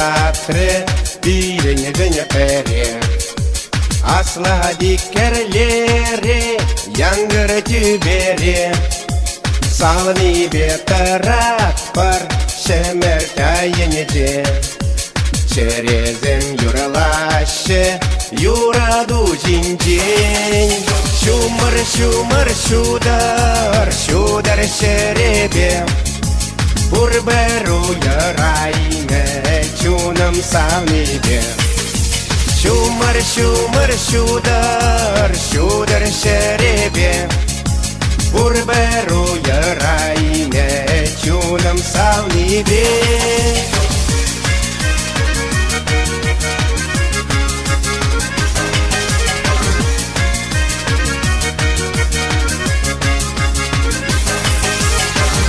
teatre birini dönüperi Asla dikerleri yangır tüberi Salni bir taraf var şemertayenici Çerezem yuralaşı yuradu cincin Şumar şumar şudar şudar şerebe Burberu yarayne çunam savnibe Şumar şumar şudar şudar şerebe Burberu yarayne çunam savnibe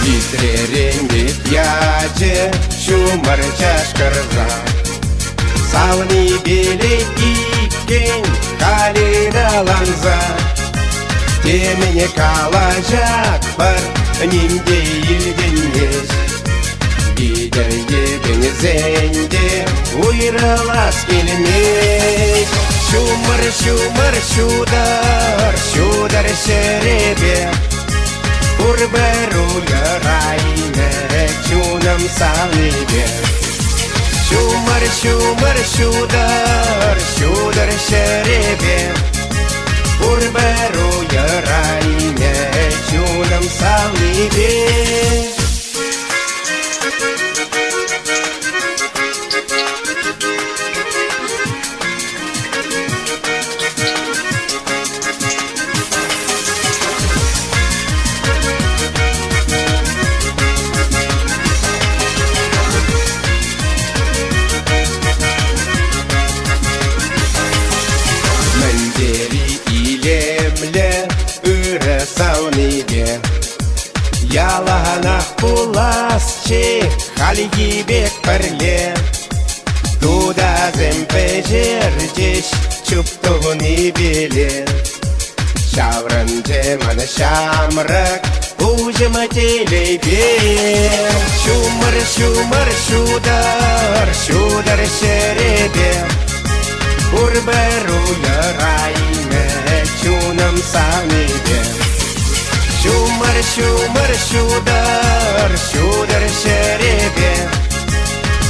Vitrerin bityace şumar çaşkırza Savni bile iken kaliralanza Temine kalacak var nimde ilginmiş Gider denizenде uyralas gelmiş Şumar şumar şudar şudar şerebe Burberu yarayne çunam savnibe Şumar şumar şudar şudar şerebe Burberu yarayne çunam savnibe Яланах пуласче халги бек перле Туда земпежердеш чуптугуни беле Шавранже мана шамрак ужима телебе Шумар шумар шудар шудар шеребе Бурберу ярайне чунам savnibe Şumar şumar şudar şudar şerebe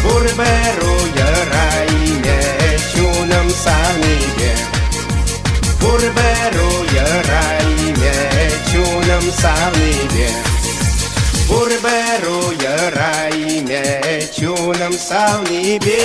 Burberu yarayne çunam savnibe Burberu yarayne çunam savnibe Burberu yarayne çunam savnibe